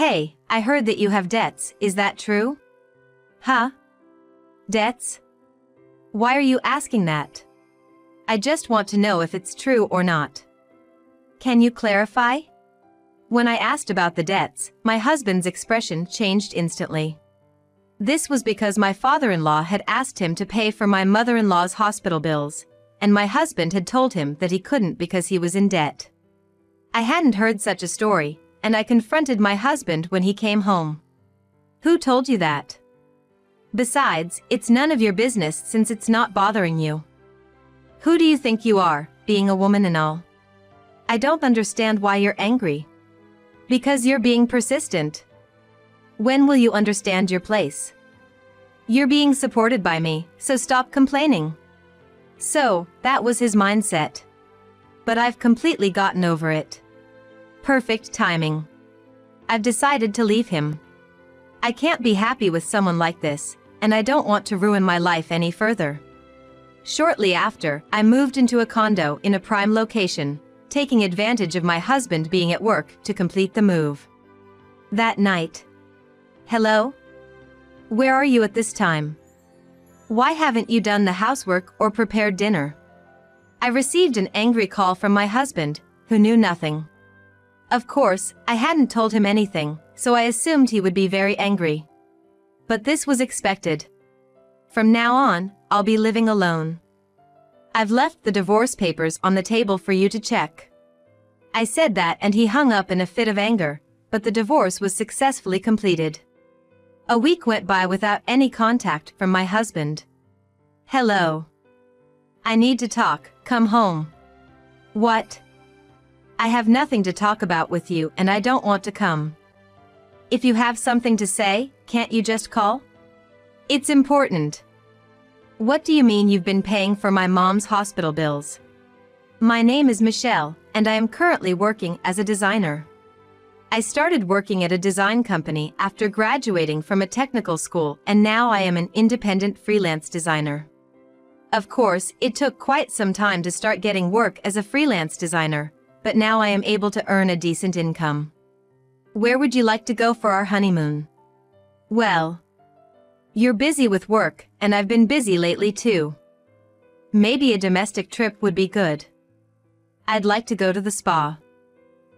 Hey, I heard that you have debts, is that true? Huh? Debts? Why are you asking that? I just want to know if it's true or not. Can you clarify? When I asked about the debts, my husband's expression changed instantly. This was because my father-in-law had asked him to pay for my mother-in-law's hospital bills, and my husband had told him that he couldn't because he was in debt. I hadn't heard such a story, and I confronted my husband when he came home. Who told you that? Besides, it's none of your business since it's not bothering you. Who do you think you are, being a woman and all? I don't understand why you're angry. Because you're being persistent. When will you understand your place? You're being supported by me, so stop complaining. So, that was his mindset. But I've completely gotten over it. Perfect timing. I've decided to leave him. I can't be happy with someone like this, and I don't want to ruin my life any further. Shortly after, I moved into a condo in a prime location, taking advantage of my husband being at work to complete the move. That night. Hello? Where are you at this time? Why haven't you done the housework or prepared dinner? I received an angry call from my husband, who knew nothing. Of course, I hadn't told him anything, so I assumed he would be very angry. But this was expected. From now on, I'll be living alone. I've left the divorce papers on the table for you to check. I said that and he hung up in a fit of anger, but the divorce was successfully completed. A week went by without any contact from my husband. Hello. I need to talk, come home. What? I have nothing to talk about with you and I don't want to come. If you have something to say, can't you just call? It's important. What do you mean you've been paying for my mom's hospital bills? My name is Michelle, and I am currently working as a designer. I started working at a design company after graduating from a technical school, and now I am an independent freelance designer. Of course, it took quite some time to start getting work as a freelance designer, but now I am able to earn a decent income. Where would you like to go for our honeymoon? Well, you're busy with work, and I've been busy lately too. Maybe a domestic trip would be good. I'd like to go to the spa.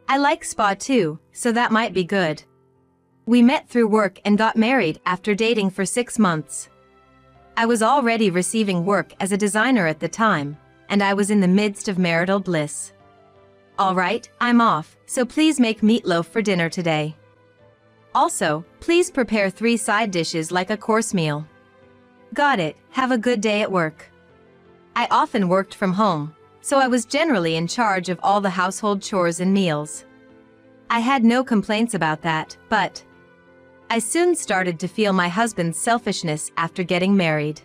I like spa too, so that might be good. We met through work and got married after dating for 6 months. I was already receiving work as a designer at the time, and I was in the midst of marital bliss. Alright, I'm off, so please make meatloaf for dinner today. Also, please prepare 3 side dishes like a course meal. Got it, have a good day at work. I often worked from home, so I was generally in charge of all the household chores and meals. I had no complaints about that, but I soon started to feel my husband's selfishness after getting married.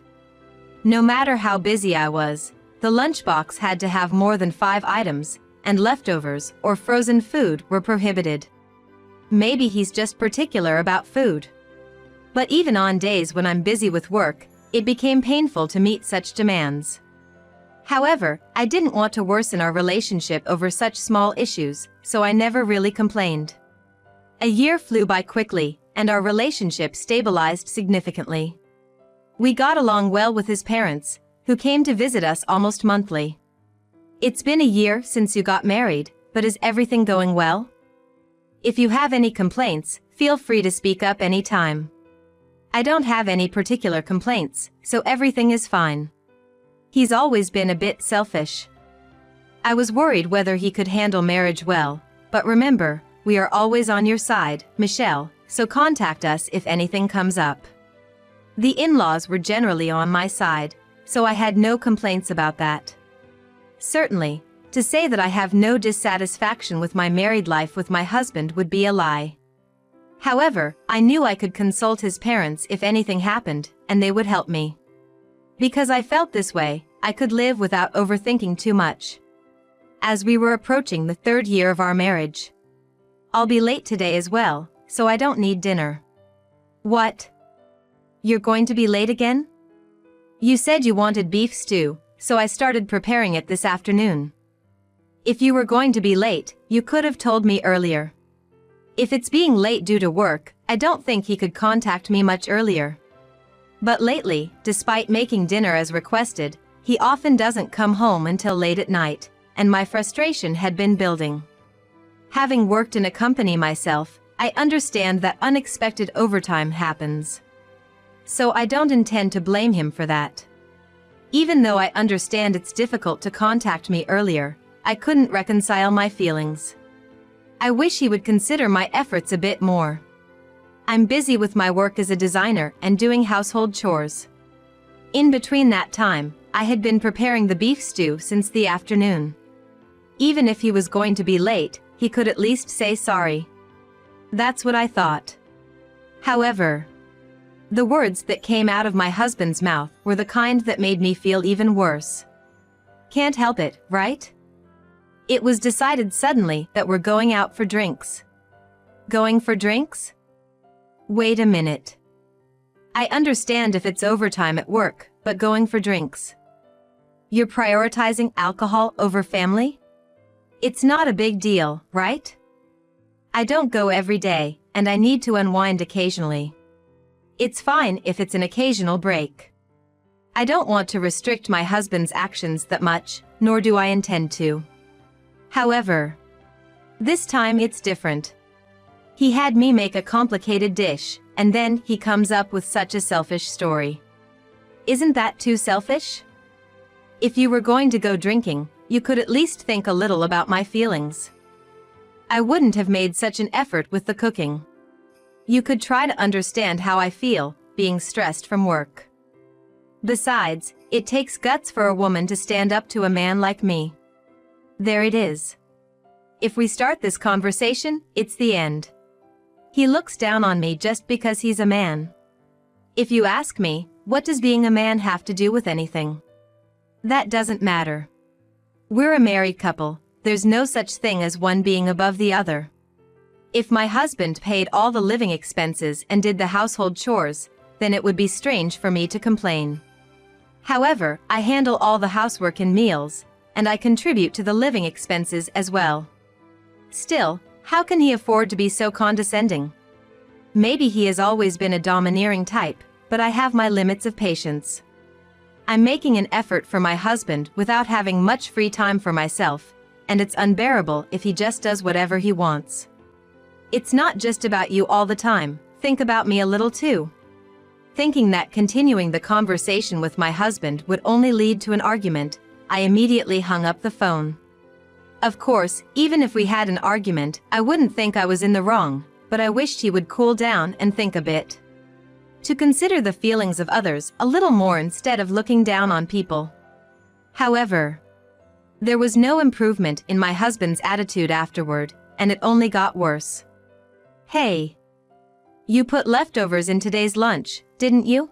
No matter how busy I was, the lunchbox had to have more than 5 items, and leftovers or frozen food were prohibited. Maybe he's just particular about food. But even on days when I'm busy with work, it became painful to meet such demands. However, I didn't want to worsen our relationship over such small issues, so I never really complained. A year flew by quickly, and our relationship stabilized significantly. We got along well with his parents, who came to visit us almost monthly. It's been a year since you got married, but is everything going well? If you have any complaints, feel free to speak up anytime. I don't have any particular complaints, so everything is fine. He's always been a bit selfish. I was worried whether he could handle marriage well, but remember, we are always on your side, Michelle, so contact us if anything comes up. The in-laws were generally on my side, so I had no complaints about that. Certainly, to say that I have no dissatisfaction with my married life with my husband would be a lie. However, I knew I could consult his parents if anything happened, and they would help me. Because I felt this way, I could live without overthinking too much. As we were approaching the 3rd year of our marriage. I'll be late today as well, so I don't need dinner. What? You're going to be late again? You said you wanted beef stew, so I started preparing it this afternoon. If you were going to be late, you could have told me earlier. If it's being late due to work, I don't think he could contact me much earlier. But lately, despite making dinner as requested, he often doesn't come home until late at night, and my frustration had been building. Having worked in a company myself, I understand that unexpected overtime happens. So I don't intend to blame him for that. Even though I understand it's difficult to contact me earlier, I couldn't reconcile my feelings. I wish he would consider my efforts a bit more. I'm busy with my work as a designer and doing household chores. In between that time, I had been preparing the beef stew since the afternoon. Even if he was going to be late, he could at least say sorry. That's what I thought. However, the words that came out of my husband's mouth were the kind that made me feel even worse. Can't help it, right? It was decided suddenly that we're going out for drinks. Going for drinks? Wait a minute. I understand if it's overtime at work, but going for drinks. You're prioritizing alcohol over family? It's not a big deal, right? I don't go every day, and I need to unwind occasionally. It's fine if it's an occasional break. I don't want to restrict my husband's actions that much, nor do I intend to. However, this time it's different. He had me make a complicated dish, and then he comes up with such a selfish story. Isn't that too selfish? If you were going to go drinking, you could at least think a little about my feelings. I wouldn't have made such an effort with the cooking. You could try to understand how I feel, being stressed from work. Besides, it takes guts for a woman to stand up to a man like me. There it is. If we start this conversation, it's the end. He looks down on me just because he's a man. If you ask me, what does being a man have to do with anything? That doesn't matter. We're a married couple, there's no such thing as one being above the other. If my husband paid all the living expenses and did the household chores, then it would be strange for me to complain. However, I handle all the housework and meals, and I contribute to the living expenses as well. Still, how can he afford to be so condescending? Maybe he has always been a domineering type, but I have my limits of patience. I'm making an effort for my husband without having much free time for myself, and it's unbearable if he just does whatever he wants. It's not just about you all the time, think about me a little too. Thinking that continuing the conversation with my husband would only lead to an argument, I immediately hung up the phone. Of course, even if we had an argument, I wouldn't think I was in the wrong, but I wished he would cool down and think a bit. To consider the feelings of others a little more instead of looking down on people. However, there was no improvement in my husband's attitude afterward, and it only got worse. Hey! You put leftovers in today's lunch, didn't you?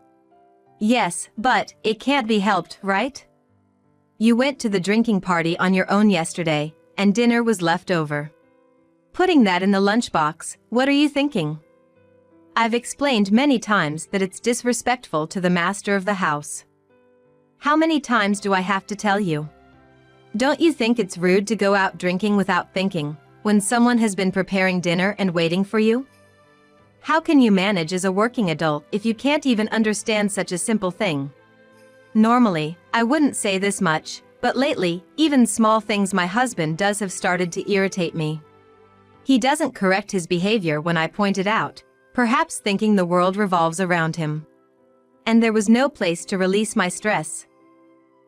Yes, but it can't be helped, right? You went to the drinking party on your own yesterday, and dinner was left over. Putting that in the lunchbox, what are you thinking? I've explained many times that it's disrespectful to the master of the house. How many times do I have to tell you? Don't you think it's rude to go out drinking without thinking, when someone has been preparing dinner and waiting for you? How can you manage as a working adult if you can't even understand such a simple thing? Normally, I wouldn't say this much, but lately, even small things my husband does have started to irritate me. He doesn't correct his behavior when I point it out, perhaps thinking the world revolves around him. And there was no place to release my stress.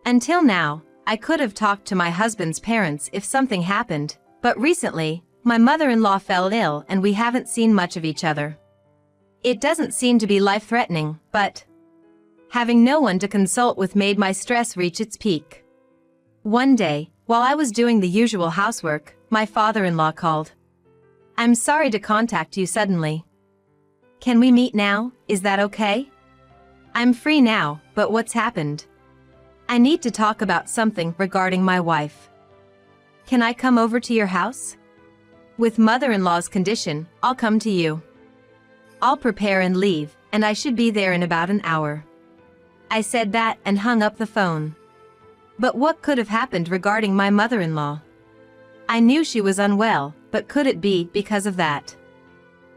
Until now, I could have talked to my husband's parents if something happened, but recently, my mother-in-law fell ill and we haven't seen much of each other. It doesn't seem to be life-threatening, but having no one to consult with made my stress reach its peak. One day, while I was doing the usual housework, my father-in-law called. I'm sorry to contact you suddenly. Can we meet now, is that okay? I'm free now, but what's happened? I need to talk about something regarding my wife. Can I come over to your house? With mother-in-law's condition, I'll come to you. I'll prepare and leave, and I should be there in about an hour. I said that and hung up the phone. But what could have happened regarding my mother-in-law? I knew she was unwell, but could it be because of that?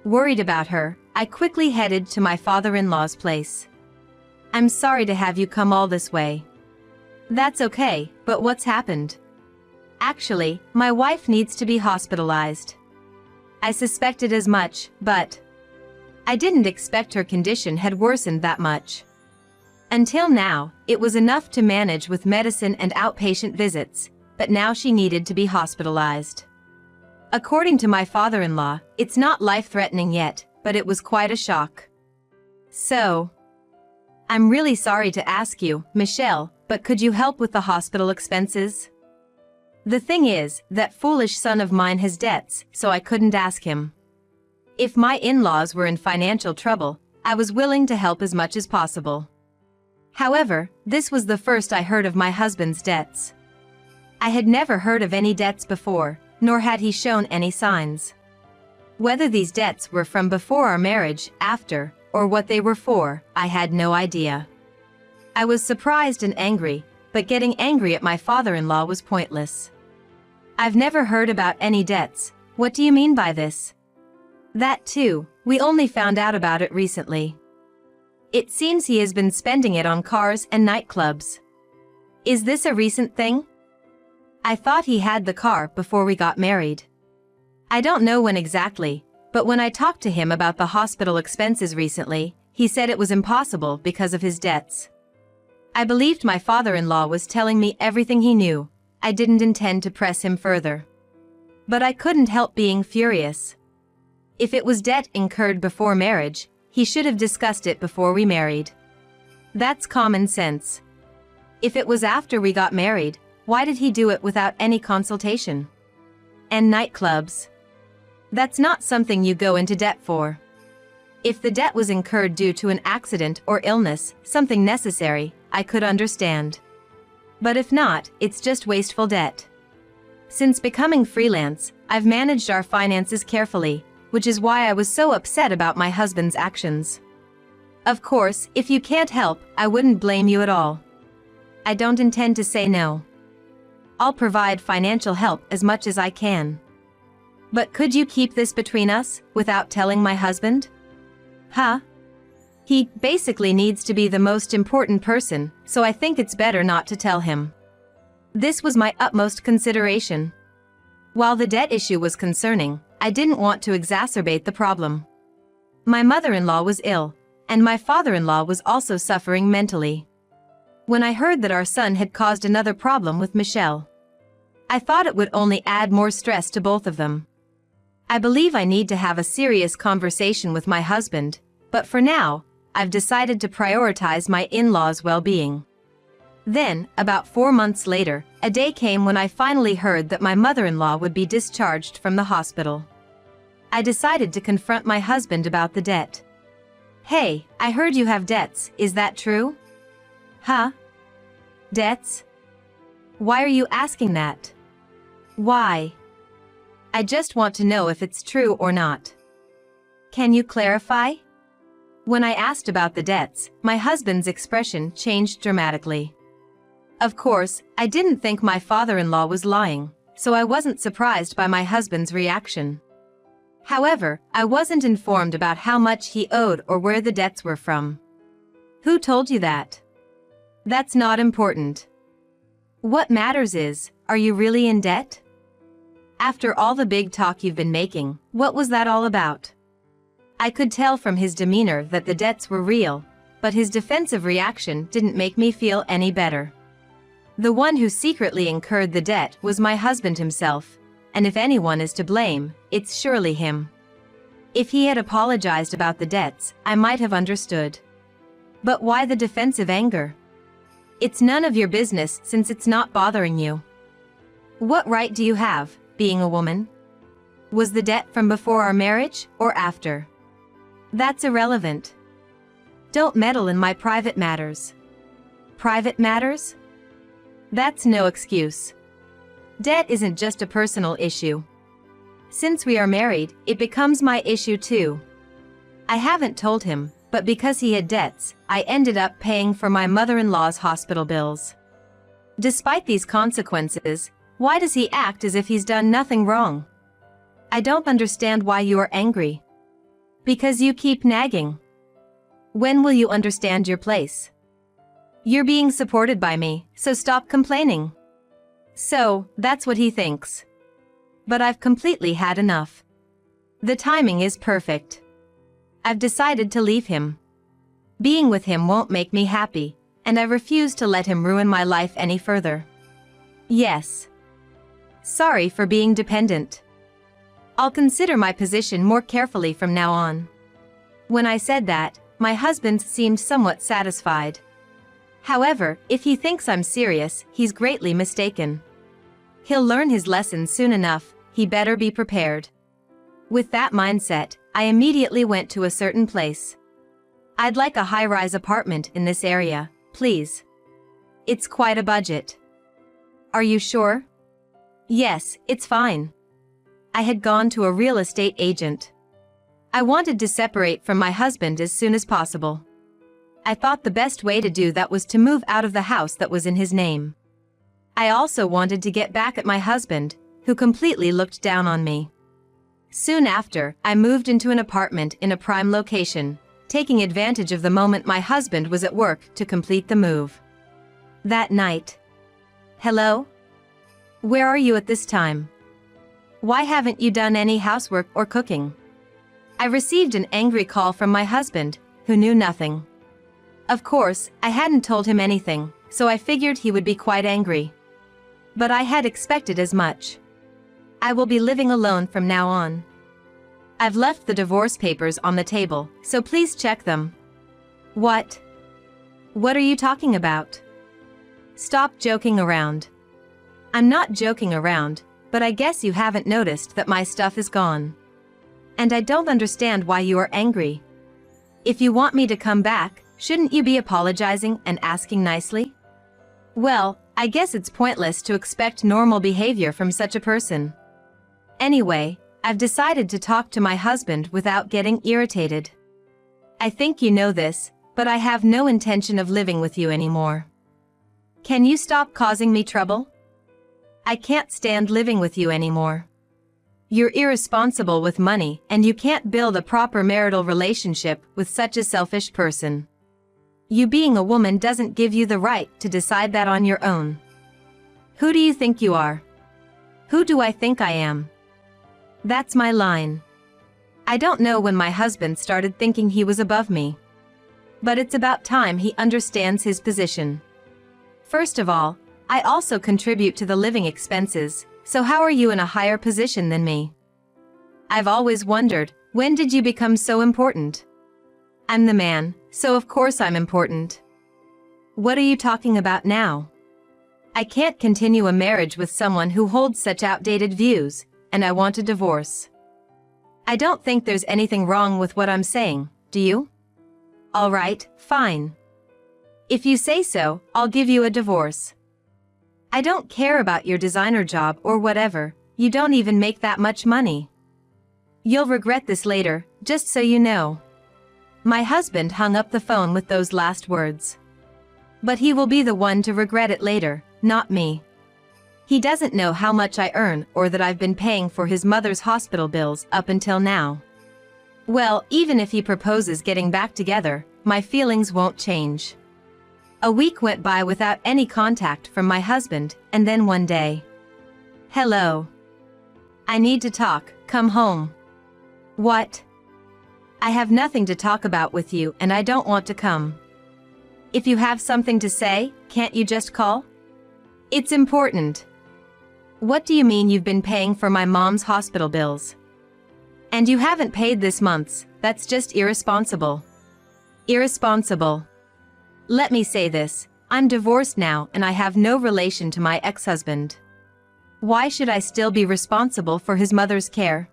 Worried about her, I quickly headed to my father-in-law's place. "I'm sorry to have you come all this way." "That's okay, but what's happened?" "Actually, my wife needs to be hospitalized." I suspected as much, but I didn't expect her condition had worsened that much. Until now, it was enough to manage with medicine and outpatient visits, but now she needed to be hospitalized. According to my father-in-law, it's not life-threatening yet, but it was quite a shock. "So, I'm really sorry to ask you, Michelle, but could you help with the hospital expenses?" The thing is, that foolish son of mine has debts, so I couldn't ask him. If my in-laws were in financial trouble, I was willing to help as much as possible. However, this was the first I heard of my husband's debts. I had never heard of any debts before, nor had he shown any signs. Whether these debts were from before our marriage, after, or what they were for, I had no idea. I was surprised and angry, but getting angry at my father-in-law was pointless. "I've never heard about any debts. What do you mean by this?" "That too, we only found out about it recently. It seems he has been spending it on cars and nightclubs." "Is this a recent thing?" "I thought he had the car before we got married." "I don't know when exactly, but when I talked to him about the hospital expenses recently, he said it was impossible because of his debts." I believed my father-in-law was telling me everything he knew. I didn't intend to press him further. But I couldn't help being furious. If it was debt incurred before marriage, he should have discussed it before we married. That's common sense. If it was after we got married, why did he do it without any consultation? And nightclubs? That's not something you go into debt for. If the debt was incurred due to an accident or illness, something necessary, I could understand. But if not, it's just wasteful debt. Since becoming freelance, I've managed our finances carefully, which is why I was so upset about my husband's actions. Of course, if you can't help, I wouldn't blame you at all. I don't intend to say no. I'll provide financial help as much as I can. But could you keep this between us, without telling my husband? Huh? He basically needs to be the most important person, so I think it's better not to tell him. This was my utmost consideration. While the debt issue was concerning, I didn't want to exacerbate the problem. My mother-in-law was ill, and my father-in-law was also suffering mentally. When I heard that our son had caused another problem with Michelle, I thought it would only add more stress to both of them. I believe I need to have a serious conversation with my husband, but for now, I've decided to prioritize my in-laws' well-being. Then, about 4 months later, a day came when I finally heard that my mother-in-law would be discharged from the hospital. I decided to confront my husband about the debt. "Hey, I heard you have debts, is that true?" "Huh? Debts? Why are you asking that?" "Why? I just want to know if it's true or not." "Can you clarify?" When I asked about the debts, my husband's expression changed dramatically. Of course, I didn't think my father-in-law was lying, so I wasn't surprised by my husband's reaction. However, I wasn't informed about how much he owed or where the debts were from. "Who told you that?" "That's not important. What matters is, are you really in debt?" "After all the big talk you've been making, what was that all about?" I could tell from his demeanor that the debts were real, but his defensive reaction didn't make me feel any better. The one who secretly incurred the debt was my husband himself, and if anyone is to blame, it's surely him. If he had apologized about the debts, I might have understood. But why the defensive anger? It's none of your business since it's not bothering you. What right do you have, being a woman? Was the debt from before our marriage, or after? That's irrelevant. Don't meddle in my private matters. Private matters? That's no excuse. Debt isn't just a personal issue. Since we are married, it becomes my issue too. I haven't told him, but because he had debts, I ended up paying for my mother-in-law's hospital bills. Despite these consequences, why does he act as if he's done nothing wrong? I don't understand why you are angry. Because you keep nagging. When will you understand your place? You're being supported by me, so stop complaining. So, that's what he thinks. But I've completely had enough. The timing is perfect. I've decided to leave him. Being with him won't make me happy, and I refuse to let him ruin my life any further. Yes. Sorry for being dependent. I'll consider my position more carefully from now on. When I said that, my husband seemed somewhat satisfied. However, if he thinks I'm serious, he's greatly mistaken. He'll learn his lesson soon enough, he better be prepared. With that mindset, I immediately went to a certain place. I'd like a high-rise apartment in this area, please. It's quite a budget. Are you sure? Yes, it's fine. I had gone to a real estate agent. I wanted to separate from my husband as soon as possible. I thought the best way to do that was to move out of the house that was in his name. I also wanted to get back at my husband, who completely looked down on me. Soon after, I moved into an apartment in a prime location, taking advantage of the moment my husband was at work to complete the move. That night. Hello? Where are you at this time? Why haven't you done any housework or cooking? I received an angry call from my husband, who knew nothing. Of course, I hadn't told him anything, so I figured he would be quite angry. But I had expected as much. I will be living alone from now on. I've left the divorce papers on the table, so please check them. What? What are you talking about? Stop joking around. I'm not joking around, but I guess you haven't noticed that my stuff is gone. And I don't understand why you are angry. If you want me to come back, shouldn't you be apologizing and asking nicely? Well, I guess it's pointless to expect normal behavior from such a person. Anyway, I've decided to talk to my husband without getting irritated. I think you know this, but I have no intention of living with you anymore. Can you stop causing me trouble? I can't stand living with you anymore. You're irresponsible with money, and you can't build a proper marital relationship with such a selfish person. You being a woman doesn't give you the right to decide that on your own. Who do you think you are? Who do I think I am? That's my line. I don't know when my husband started thinking he was above me. But it's about time he understands his position. First of all, I also contribute to the living expenses, so how are you in a higher position than me? I've always wondered, when did you become so important? I'm the man, so of course I'm important. What are you talking about now? I can't continue a marriage with someone who holds such outdated views, and I want a divorce. I don't think there's anything wrong with what I'm saying, do you? All right, fine. If you say so, I'll give you a divorce. I don't care about your designer job or whatever, you don't even make that much money. You'll regret this later, just so you know. My husband hung up the phone with those last words. But he will be the one to regret it later, not me. He doesn't know how much I earn or that I've been paying for his mother's hospital bills up until now. Well, even if he proposes getting back together, my feelings won't change. A week went by without any contact from my husband, and then one day. Hello. I need to talk, come home. What? I have nothing to talk about with you and I don't want to come. If you have something to say, can't you just call? It's important. What do you mean you've been paying for my mom's hospital bills? And you haven't paid this month's, that's just irresponsible. Irresponsible. Let me say this, I'm divorced now and I have no relation to my ex-husband. Why should I still be responsible for his mother's care?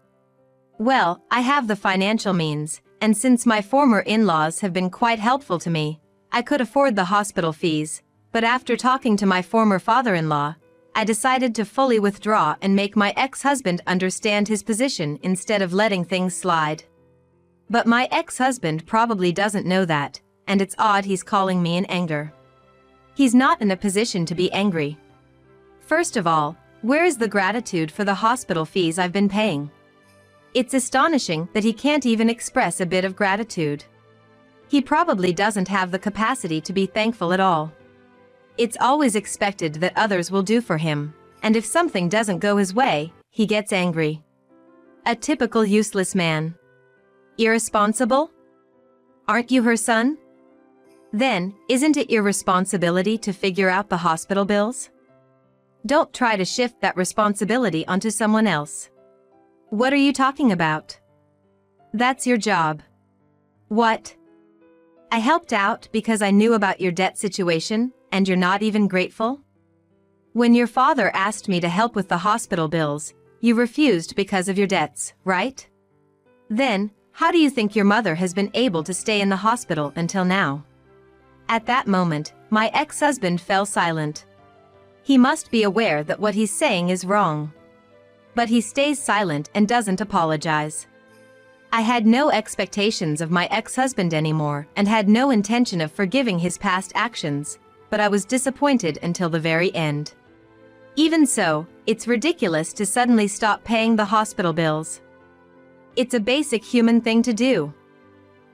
Well, I have the financial means, and since my former in-laws have been quite helpful to me, I could afford the hospital fees, but after talking to my former father-in-law, I decided to fully withdraw and make my ex-husband understand his position instead of letting things slide. But my ex-husband probably doesn't know that, and it's odd he's calling me in anger. He's not in a position to be angry. First of all, where is the gratitude for the hospital fees I've been paying? It's astonishing that he can't even express a bit of gratitude. He probably doesn't have the capacity to be thankful at all. It's always expected that others will do for him, and if something doesn't go his way, he gets angry. A typical useless man. Irresponsible? Aren't you her son? Then, isn't it your responsibility to figure out the hospital bills? Don't try to shift that responsibility onto someone else. What are you talking about? That's your job. What? I helped out because I knew about your debt situation, and you're not even grateful? When your father asked me to help with the hospital bills, you refused because of your debts, right? Then, how do you think your mother has been able to stay in the hospital until now? At that moment, my ex-husband fell silent. He must be aware that what he's saying is wrong. But he stays silent and doesn't apologize. I had no expectations of my ex-husband anymore and had no intention of forgiving his past actions, but I was disappointed until the very end. Even so, it's ridiculous to suddenly stop paying the hospital bills. It's a basic human thing to do.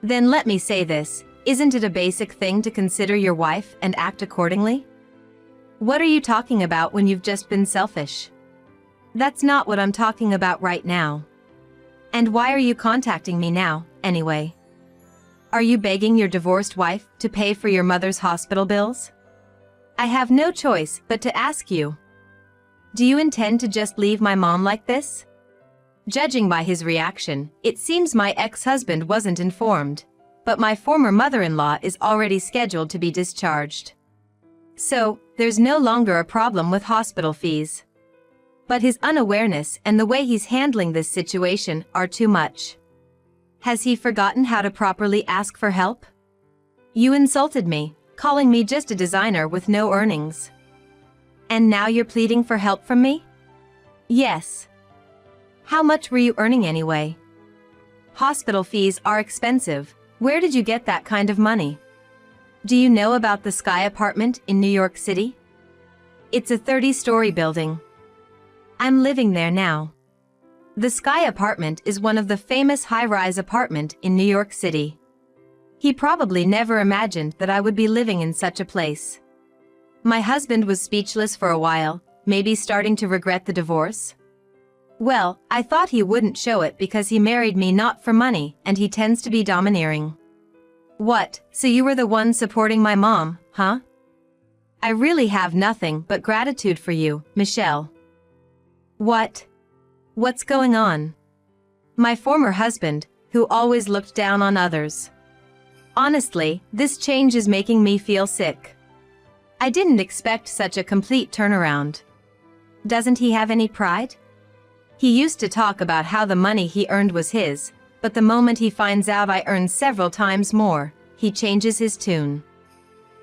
Then let me say this, isn't it a basic thing to consider your wife and act accordingly? What are you talking about when you've just been selfish? That's not what I'm talking about right now. And why are you contacting me now, anyway? Are you begging your divorced wife to pay for your mother's hospital bills? I have no choice but to ask you. Do you intend to just leave my mom like this? Judging by his reaction, it seems my ex-husband wasn't informed, but my former mother-in-law is already scheduled to be discharged. So, there's no longer a problem with hospital fees. But his unawareness and the way he's handling this situation are too much. Has he forgotten how to properly ask for help? You insulted me, calling me just a designer with no earnings. And now you're pleading for help from me? Yes. How much were you earning anyway? Hospital fees are expensive. Where did you get that kind of money? Do you know about the Sky Apartment in New York City? It's a 30-story building. I'm living there now. The Sky Apartment is one of the famous high-rise apartments in New York City. He probably never imagined that I would be living in such a place. My husband was speechless for a while, maybe starting to regret the divorce. Well, I thought he wouldn't show it because he married me not for money and he tends to be domineering. What, so you were the one supporting my mom, huh? I really have nothing but gratitude for you, Michelle. What? What's going on? My former husband, who always looked down on others. Honestly, this change is making me feel sick. I didn't expect such a complete turnaround. Doesn't he have any pride? He used to talk about how the money he earned was his, but the moment he finds out I earn several times more, he changes his tune.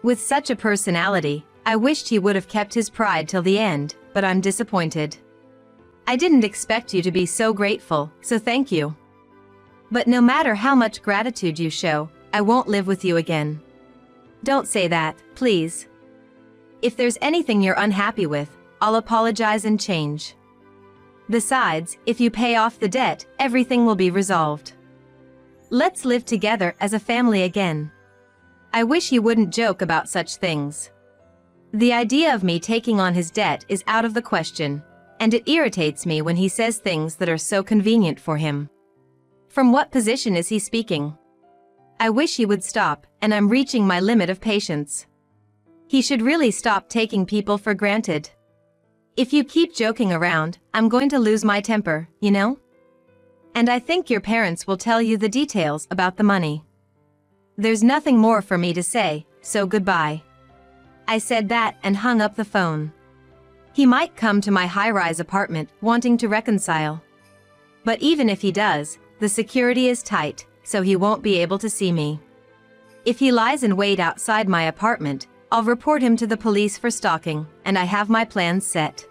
With such a personality, I wished he would have kept his pride till the end, but I'm disappointed. I didn't expect you to be so grateful, so thank you. But no matter how much gratitude you show, I won't live with you again. Don't say that, please. If there's anything you're unhappy with, I'll apologize and change. Besides, if you pay off the debt, everything will be resolved. Let's live together as a family again. I wish you wouldn't joke about such things. The idea of me taking on his debt is out of the question, and it irritates me when he says things that are so convenient for him. From what position is he speaking? I wish he would stop, and I'm reaching my limit of patience. He should really stop taking people for granted. If you keep joking around, I'm going to lose my temper, you know? And I think your parents will tell you the details about the money. There's nothing more for me to say, so goodbye. I said that and hung up the phone. He might come to my high-rise apartment wanting to reconcile. But even if he does, the security is tight, so he won't be able to see me. If he lies in wait outside my apartment, I'll report him to the police for stalking, and I have my plans set.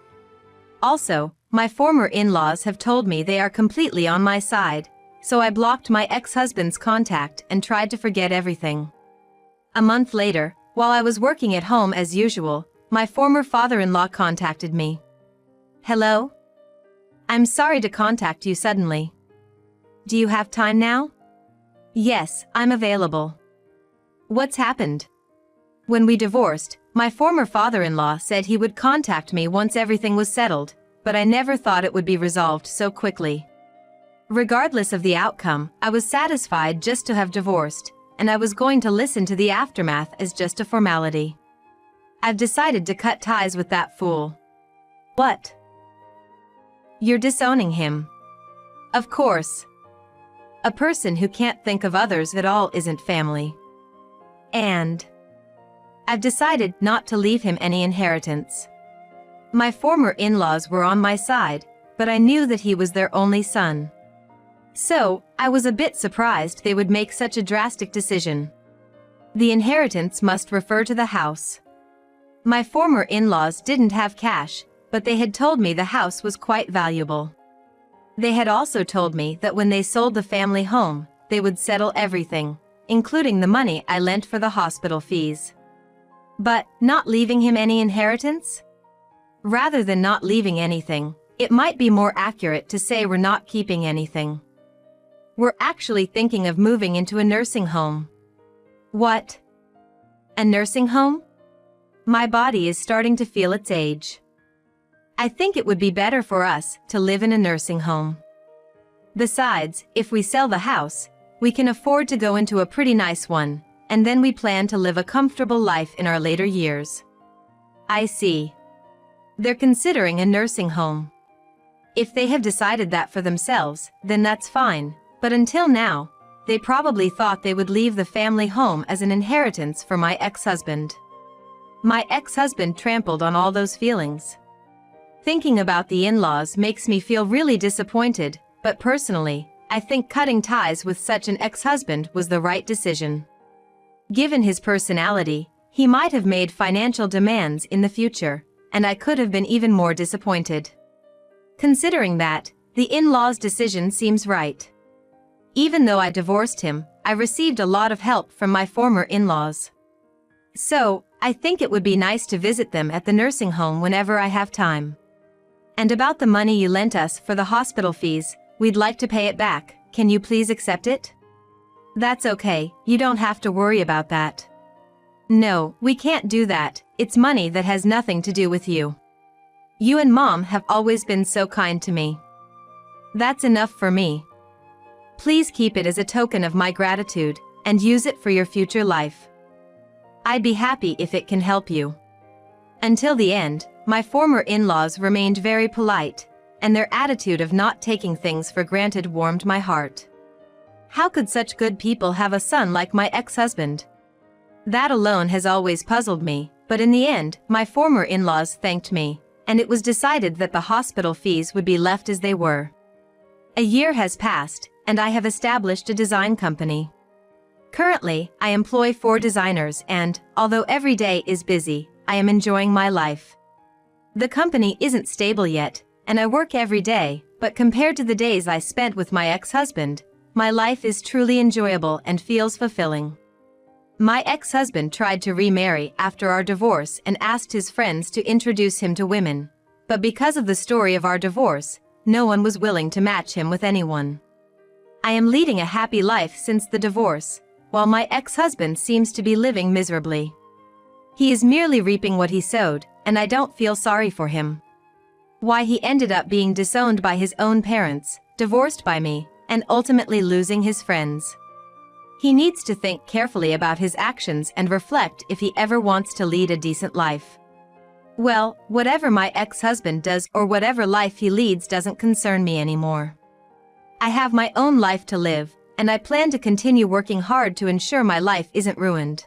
Also, my former in-laws have told me they are completely on my side, so I blocked my ex-husband's contact and tried to forget everything. A month later, while I was working at home as usual, my former father-in-law contacted me. Hello? I'm sorry to contact you suddenly. Do you have time now? Yes, I'm available. What's happened? When we divorced, my former father-in-law said he would contact me once everything was settled, but I never thought it would be resolved so quickly. Regardless of the outcome, I was satisfied just to have divorced, and I was going to listen to the aftermath as just a formality. I've decided to cut ties with that fool. What? You're disowning him. Of course. A person who can't think of others at all isn't family. And I've decided not to leave him any inheritance. My former in-laws were on my side, but I knew that he was their only son. So, I was a bit surprised they would make such a drastic decision. The inheritance must refer to the house. My former in-laws didn't have cash, but they had told me the house was quite valuable. They had also told me that when they sold the family home, they would settle everything, including the money I lent for the hospital fees. But, not leaving him any inheritance? Rather than not leaving anything, it might be more accurate to say we're not keeping anything. We're actually thinking of moving into a nursing home. What? A nursing home? My body is starting to feel its age. I think it would be better for us to live in a nursing home. Besides, if we sell the house, we can afford to go into a pretty nice one, and then we plan to live a comfortable life in our later years. I see. They're considering a nursing home. If they have decided that for themselves, then that's fine, but until now, they probably thought they would leave the family home as an inheritance for my ex-husband. My ex-husband trampled on all those feelings. Thinking about the in-laws makes me feel really disappointed, but personally, I think cutting ties with such an ex-husband was the right decision. Given his personality, he might have made financial demands in the future, and I could have been even more disappointed. Considering that, the in-laws' decision seems right. Even though I divorced him, I received a lot of help from my former in-laws. So, I think it would be nice to visit them at the nursing home whenever I have time. And about the money you lent us for the hospital fees, we'd like to pay it back. Can you please accept it? That's okay, you don't have to worry about that. No, we can't do that, it's money that has nothing to do with you. You and Mom have always been so kind to me. That's enough for me. Please keep it as a token of my gratitude, and use it for your future life. I'd be happy if it can help you. Until the end, my former in-laws remained very polite, and their attitude of not taking things for granted warmed my heart. How could such good people have a son like my ex-husband? That alone has always puzzled me, but in the end, my former in-laws thanked me, and it was decided that the hospital fees would be left as they were. A year has passed, and I have established a design company. Currently, I employ 4 designers and, although every day is busy, I am enjoying my life. The company isn't stable yet, and I work every day, but compared to the days I spent with my ex-husband, my life is truly enjoyable and feels fulfilling. My ex-husband tried to remarry after our divorce and asked his friends to introduce him to women, but because of the story of our divorce, no one was willing to match him with anyone. I am leading a happy life since the divorce, while my ex-husband seems to be living miserably. He is merely reaping what he sowed, and I don't feel sorry for him. Why he ended up being disowned by his own parents, divorced by me, and ultimately losing his friends. He needs to think carefully about his actions and reflect if he ever wants to lead a decent life. Well, whatever my ex-husband does or whatever life he leads doesn't concern me anymore. I have my own life to live, and I plan to continue working hard to ensure my life isn't ruined.